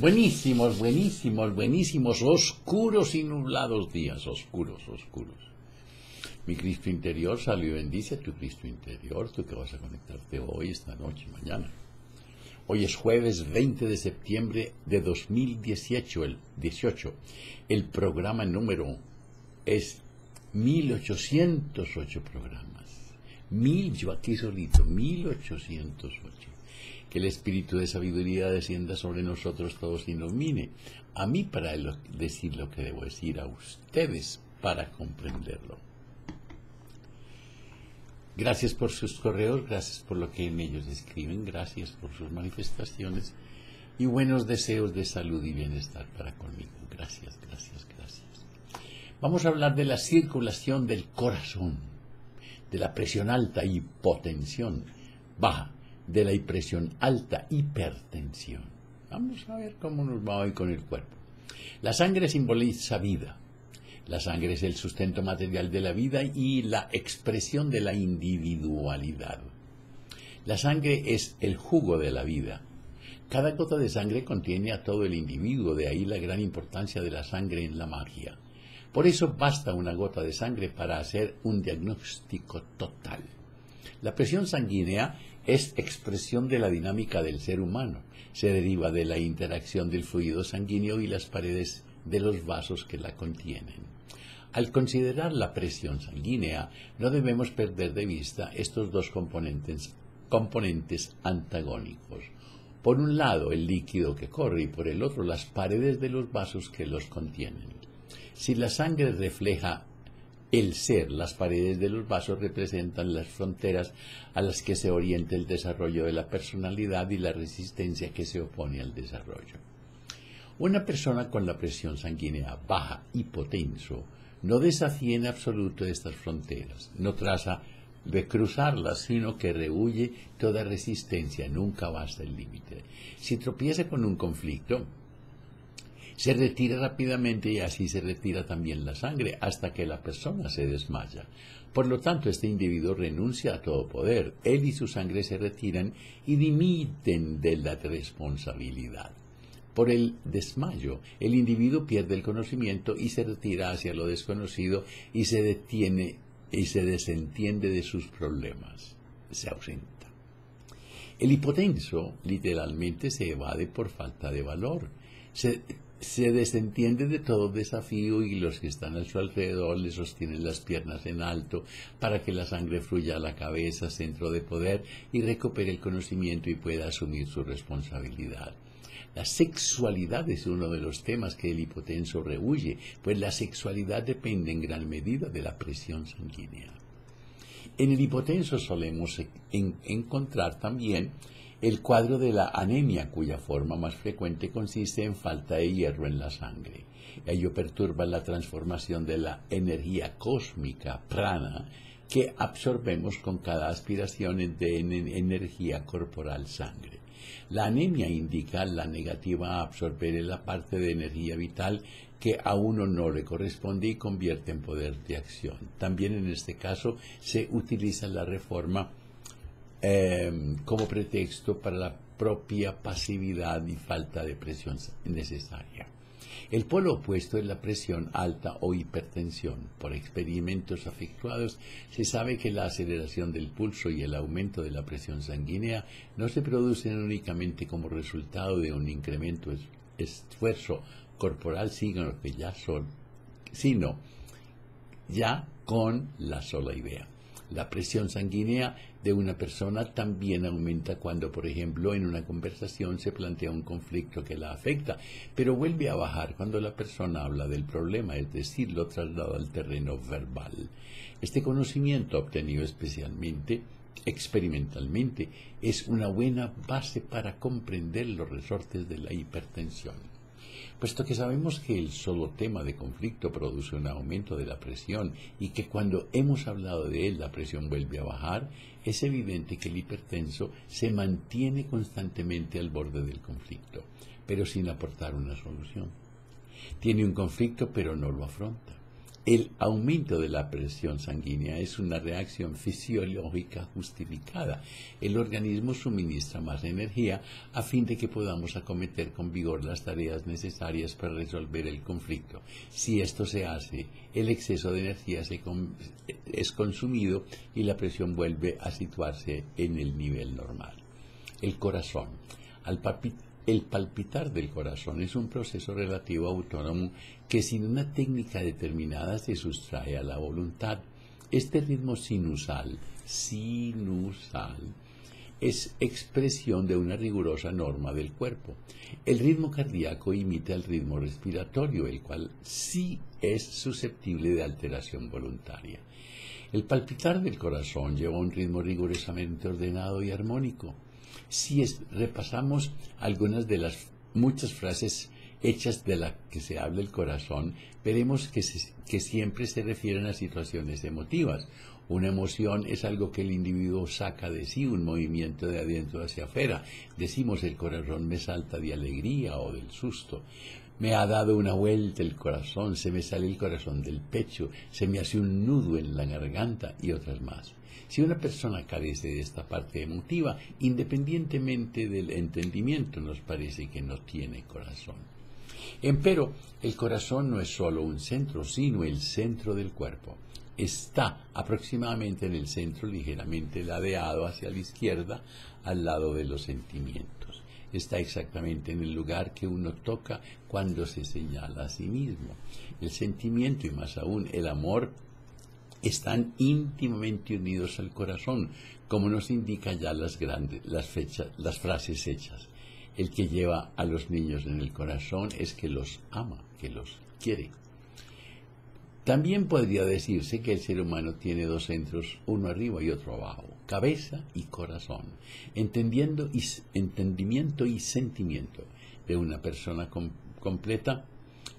Buenísimos, buenísimos, buenísimos, oscuros y nublados días, oscuros, oscuros. Mi Cristo interior salió y bendice a tu Cristo interior, tú que vas a conectarte hoy, esta noche, mañana. Hoy es jueves 20 de septiembre de 2018, el programa número es 1808 programas. Yo aquí solito, 1808. Que el espíritu de sabiduría descienda sobre nosotros todos y nos mine. A mí para decir lo que debo decir, a ustedes para comprenderlo. Gracias por sus correos, gracias por lo que en ellos escriben, gracias por sus manifestaciones y buenos deseos de salud y bienestar para conmigo. Gracias, gracias, gracias. Vamos a hablar de la circulación del corazón, de la presión alta, hipotensión baja, de la presión alta, hipertensión. Vamos a ver cómo nos va hoy con el cuerpo. La sangre simboliza vida. La sangre es el sustento material de la vida y la expresión de la individualidad. La sangre es el jugo de la vida. Cada gota de sangre contiene a todo el individuo, de ahí la gran importancia de la sangre en la magia. Por eso basta una gota de sangre para hacer un diagnóstico total. La presión sanguínea es expresión de la dinámica del ser humano. Se deriva de la interacción del fluido sanguíneo y las paredes de los vasos que la contienen. Al considerar la presión sanguínea, no debemos perder de vista estos dos componentes antagónicos. Por un lado, el líquido que corre y por el otro, las paredes de los vasos que los contienen. Si la sangre refleja el ser, las paredes de los vasos representan las fronteras a las que se orienta el desarrollo de la personalidad y la resistencia que se opone al desarrollo. Una persona con la presión sanguínea baja, hipotenso, no desafía en absoluto estas fronteras, no traza de cruzarlas, sino que rehúye toda resistencia, nunca va hasta el límite. Si tropieza con un conflicto, se retira rápidamente y así se retira también la sangre hasta que la persona se desmaya. Por lo tanto, este individuo renuncia a todo poder. Él y su sangre se retiran y dimiten de la responsabilidad. Por el desmayo, el individuo pierde el conocimiento y se retira hacia lo desconocido y se detiene y se desentiende de sus problemas. Se ausenta. El hipotenso literalmente se evade por falta de valor. Se desentiende de todo desafío y los que están a su alrededor le sostienen las piernas en alto para que la sangre fluya a la cabeza, centro de poder, y recupere el conocimiento y pueda asumir su responsabilidad. La sexualidad es uno de los temas que el hipotenso rehúye, pues la sexualidad depende en gran medida de la presión sanguínea. En el hipotenso solemos encontrar también el cuadro de la anemia, cuya forma más frecuente consiste en falta de hierro en la sangre. Ello perturba la transformación de la energía cósmica, prana, que absorbemos con cada aspiración de energía corporal sangre. La anemia indica la negativa a absorber la parte de energía vital que a uno no le corresponde y convierte en poder de acción. También en este caso se utiliza la reforma como pretexto para la propia pasividad y falta de presión necesaria. El polo opuesto es la presión alta o hipertensión. Por experimentos efectuados se sabe que la aceleración del pulso y el aumento de la presión sanguínea no se producen únicamente como resultado de un incremento de esfuerzo corporal, sino ya con la sola idea. La presión sanguínea de una persona también aumenta cuando, por ejemplo, en una conversación se plantea un conflicto que la afecta, pero vuelve a bajar cuando la persona habla del problema, es decir, lo traslada al terreno verbal. Este conocimiento, obtenido experimentalmente, es una buena base para comprender los resortes de la hipertensión. Puesto que sabemos que el solo tema de conflicto produce un aumento de la presión y que cuando hemos hablado de él la presión vuelve a bajar, es evidente que el hipertenso se mantiene constantemente al borde del conflicto, pero sin aportar una solución. Tiene un conflicto pero no lo afronta. El aumento de la presión sanguínea es una reacción fisiológica justificada. El organismo suministra más energía a fin de que podamos acometer con vigor las tareas necesarias para resolver el conflicto. Si esto se hace, el exceso de energía es consumido y la presión vuelve a situarse en el nivel normal. El corazón. El palpitar del corazón es un proceso relativo autónomo que sin una técnica determinada se sustrae a la voluntad. Este ritmo sinusal, es expresión de una rigurosa norma del cuerpo. El ritmo cardíaco imita el ritmo respiratorio, el cual sí es susceptible de alteración voluntaria. El palpitar del corazón lleva un ritmo rigurosamente ordenado y armónico. Si repasamos algunas de las muchas frases hechas de las que se habla el corazón, veremos que siempre se refieren a situaciones emotivas. Una emoción es algo que el individuo saca de sí, un movimiento de adentro hacia afuera. Decimos el corazón me salta de alegría o del susto. Me ha dado una vuelta el corazón, se me sale el corazón del pecho, se me hace un nudo en la garganta y otras más. Si una persona carece de esta parte emotiva, independientemente del entendimiento, nos parece que no tiene corazón. Empero, el corazón no es solo un centro, sino el centro del cuerpo. Está aproximadamente en el centro, ligeramente ladeado hacia la izquierda, al lado de los sentimientos. Está exactamente en el lugar que uno toca cuando se señala a sí mismo. El sentimiento y más aún el amor están íntimamente unidos al corazón, como nos indican ya las frases hechas. El que lleva a los niños en el corazón es que los ama, que los quiere. También podría decirse que el ser humano tiene dos centros, uno arriba y otro abajo, cabeza y corazón, entendimiento y sentimiento de una persona completa.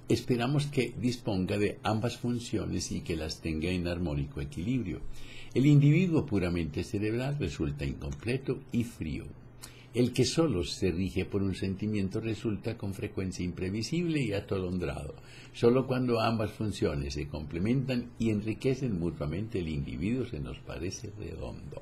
Esperamos que disponga de ambas funciones y que las tenga en armónico equilibrio. El individuo puramente cerebral resulta incompleto y frío. El que solo se rige por un sentimiento resulta con frecuencia imprevisible y atolondrado. Solo cuando ambas funciones se complementan y enriquecen mutuamente el individuo se nos parece redondo.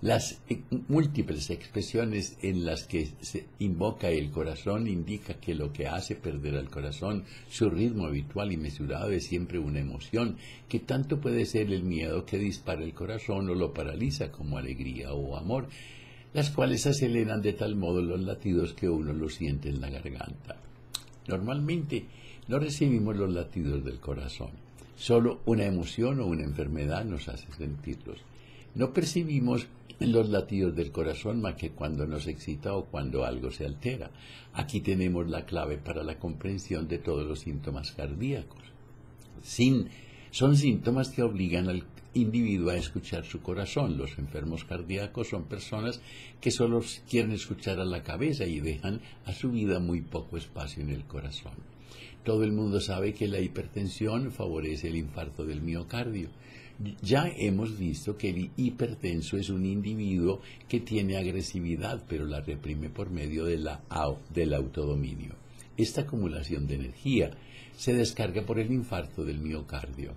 Las múltiples expresiones en las que se invoca el corazón indica que lo que hace perder al corazón su ritmo habitual y mesurado es siempre una emoción, que tanto puede ser el miedo que dispara el corazón o lo paraliza como alegría o amor, las cuales aceleran de tal modo los latidos que uno los siente en la garganta. Normalmente no recibimos los latidos del corazón. Solo una emoción o una enfermedad nos hace sentirlos. No percibimos los latidos del corazón más que cuando nos excita o cuando algo se altera. Aquí tenemos la clave para la comprensión de todos los síntomas cardíacos. Son síntomas que obligan al individuo a escuchar su corazón. Los enfermos cardíacos son personas que solo quieren escuchar a la cabeza y dejan a su vida muy poco espacio en el corazón. Todo el mundo sabe que la hipertensión favorece el infarto del miocardio. Ya hemos visto que el hipertenso es un individuo que tiene agresividad, pero la reprime por medio del autodominio. Esta acumulación de energía se descarga por el infarto del miocardio.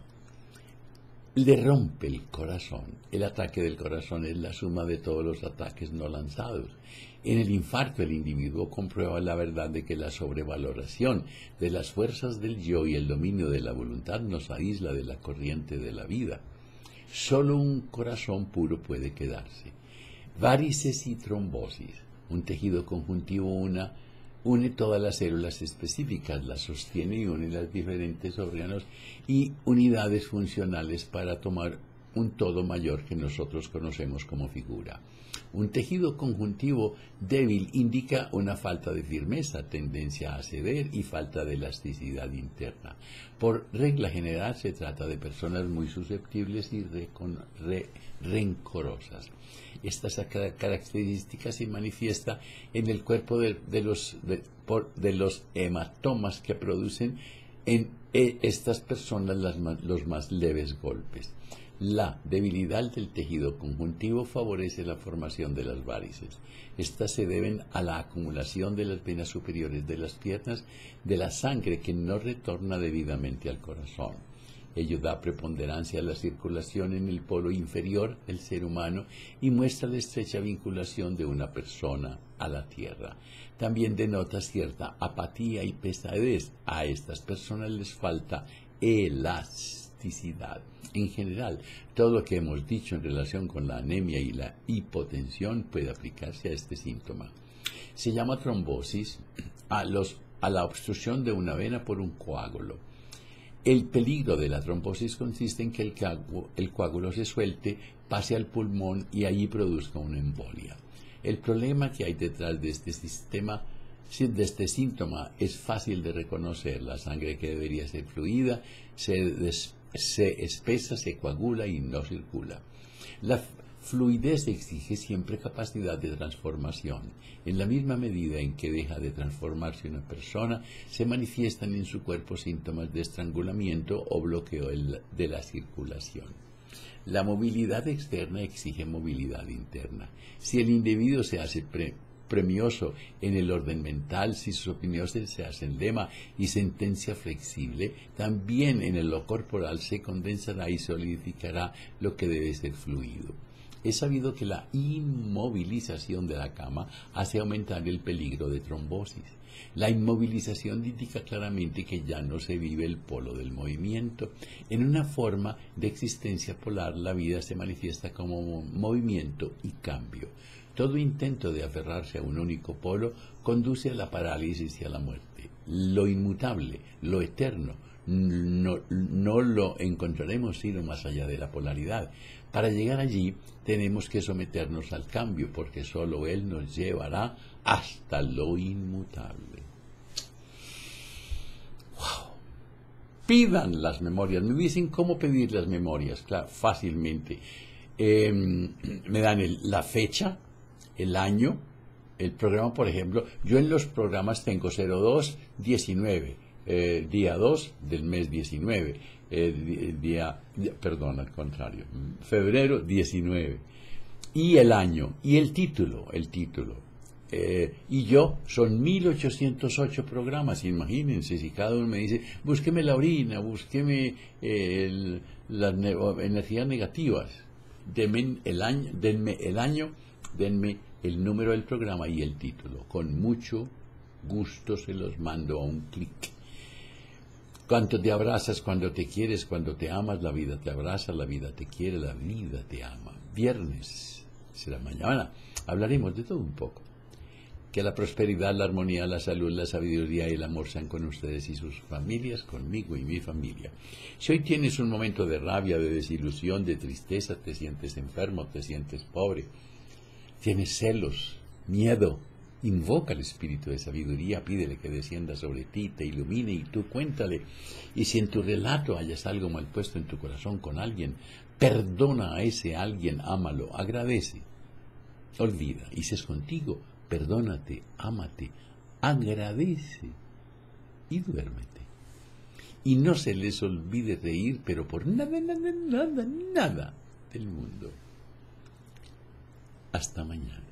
Le rompe el corazón. El ataque del corazón es la suma de todos los ataques no lanzados. En el infarto el individuo comprueba la verdad de que la sobrevaloración de las fuerzas del yo y el dominio de la voluntad nos aísla de la corriente de la vida. Solo un corazón puro puede quedarse. Varices y trombosis. Un tejido conjuntivo une todas las células específicas, las sostiene y une los diferentes órganos y unidades funcionales para tomar un todo mayor que nosotros conocemos como figura. Un tejido conjuntivo débil indica una falta de firmeza, tendencia a ceder y falta de elasticidad interna. Por regla general se trata de personas muy susceptibles y rencorosas. Esta característica se manifiesta en el cuerpo de los hematomas que producen en estas personas los más leves golpes. La debilidad del tejido conjuntivo favorece la formación de las varices. Estas se deben a la acumulación de las venas superiores de las piernas de la sangre que no retorna debidamente al corazón. Ello da preponderancia a la circulación en el polo inferior del ser humano y muestra la estrecha vinculación de una persona a la Tierra. También denota cierta apatía y pesadez. A estas personas les falta elasticidad. En general, todo lo que hemos dicho en relación con la anemia y la hipotensión puede aplicarse a este síntoma. Se llama trombosis a la obstrucción de una vena por un coágulo. El peligro de la trombosis consiste en que el coágulo se suelte, pase al pulmón y allí produzca una embolia. El problema que hay detrás de este síntoma es fácil de reconocer. La sangre que debería ser fluida se espesa, se coagula y no circula. La fluidez exige siempre capacidad de transformación. En la misma medida en que deja de transformarse una persona, se manifiestan en su cuerpo síntomas de estrangulamiento o bloqueo de la circulación. La movilidad externa exige movilidad interna. Si el individuo se hace premioso en el orden mental, si sus opiniones se hacen lema y sentencia flexible, también en lo corporal se condensará y solidificará lo que debe ser fluido. Es sabido que la inmovilización de la cama hace aumentar el peligro de trombosis. La inmovilización indica claramente que ya no se vive el polo del movimiento. En una forma de existencia polar, la vida se manifiesta como movimiento y cambio. Todo intento de aferrarse a un único polo conduce a la parálisis y a la muerte. Lo inmutable, lo eterno, no lo encontraremos sino más allá de la polaridad. Para llegar allí tenemos que someternos al cambio, porque solo él nos llevará hasta lo inmutable. ¡Wow! Pidan las memorias. Me dicen cómo pedir las memorias. Claro, fácilmente. Me dan la fecha, el año, el programa, por ejemplo. Yo en los programas tengo 02-19, día 2 del mes 19, al contrario, febrero 19, y el año, y el título, y yo, son 1808 programas, imagínense, si cada uno me dice, búsqueme la orina, búsqueme las energías negativas, denme el año, denme el número del programa y el título. Con mucho gusto se los mando a un clic. Cuando te abrazas, cuando te quieres, cuando te amas, la vida te abraza, la vida te quiere, la vida te ama. Viernes, será mañana, hablaremos de todo un poco. Que la prosperidad, la armonía, la salud, la sabiduría y el amor sean con ustedes y sus familias, conmigo y mi familia. Si hoy tienes un momento de rabia, de desilusión, de tristeza, te sientes enfermo, te sientes pobre, tienes celos, miedo, invoca al espíritu de sabiduría, pídele que descienda sobre ti, te ilumine y tú cuéntale. Y si en tu relato hayas algo mal puesto en tu corazón con alguien, perdona a ese alguien, ámalo, agradece, olvida. Y si es contigo, perdónate, ámate, agradece y duérmete. Y no se les olvide reír, pero por nada del mundo. Hasta mañana.